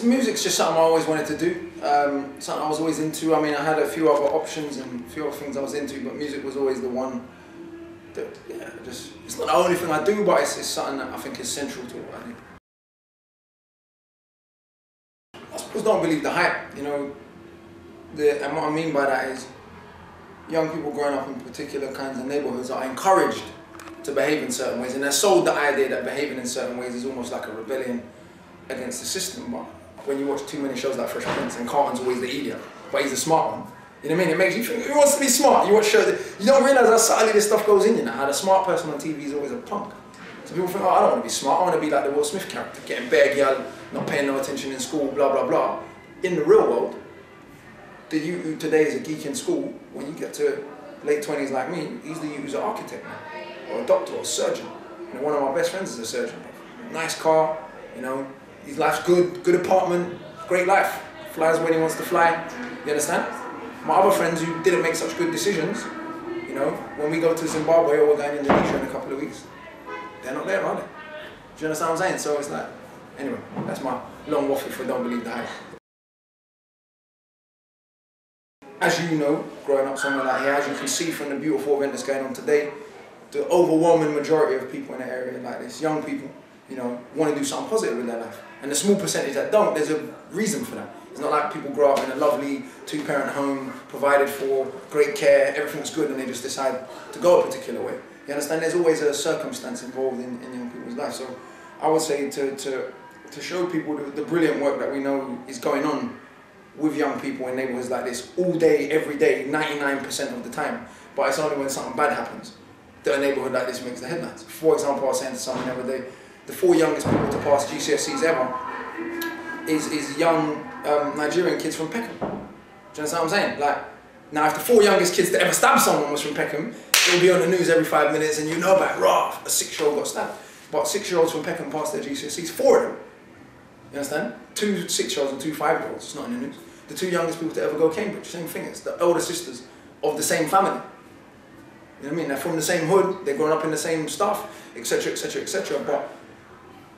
Music's just something I always wanted to do, something I was always into. I mean, I had a few other options and a few other things I was into, but music was always the one that, yeah, it's not the only thing I do, but it's something that I think is central to what I do. I suppose don't believe the hype, you know, and what I mean by that is young people growing up in particular kinds of neighbourhoods are encouraged to behave in certain ways, and they're sold the idea that behaving in certain ways is almost like a rebellion against the system. But when you watch too many shows like Fresh Prince, and Carlton's always the idiot, but he's the smart one, you know what I mean? It makes you think, who wants to be smart? You watch shows that you don't realise how subtly this stuff goes in you now, how the smart person on TV is always a punk. So people think, oh, I don't want to be smart, I want to be like the Will Smith character, getting bare girl, not paying no attention in school, blah, blah, blah. In the real world, the youth who today is a geek in school, when you get to late 20s like me, he's the youth who's an architect now, or a doctor, or a surgeon. You know, one of my best friends is a surgeon. Nice car, you know, his life's good, good apartment, great life. Flies when he wants to fly, you understand? My other friends who didn't make such good decisions, you know, when we go to Zimbabwe or we're going to Indonesia in a couple of weeks, they're not there, are they? Do you understand what I'm saying? So it's like, anyway, that's my long waffle for don't believe the hype. As you know, growing up somewhere like here, as you can see from the beautiful event that's going on today, the overwhelming majority of people in the area like this, young people, you know, want to do something positive in their life. And the small percentage that don't, there's a reason for that. It's not like people grow up in a lovely two-parent home, provided for, great care, everything's good, and they just decide to go a particular way. You understand? There's always a circumstance involved in young people's lives. So I would say to show people the brilliant work that we know is going on with young people in neighbourhoods like this all day, every day, 99% of the time. But it's only when something bad happens that a neighbourhood like this makes the headlines. For example, I was saying to someone the other day, the 4 youngest people to pass GCSEs ever is young Nigerian kids from Peckham. Do you understand what I'm saying? Like, now if the 4 youngest kids to ever stab someone was from Peckham, it would be on the news every 5 minutes and you know about, rah, a 6-year-old got stabbed. But 6-year-olds from Peckham passed their GCSEs, 4 of them. You understand? 2 6-year-olds and 2 5-year-olds, it's not in the news. The 2 youngest people to ever go Cambridge, same thing, it's the elder sisters of the same family. You know what I mean? They're from the same hood, they're growing up in the same stuff, etc, etc, etc, but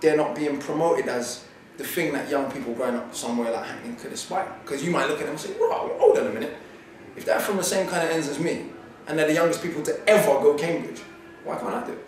they're not being promoted as the thing that young people growing up somewhere like Hackney could aspire. Because you might look at them and say, wow, hold on a minute. If they're from the same kind of ends as me, and they're the youngest people to ever go Cambridge, why can't I do it?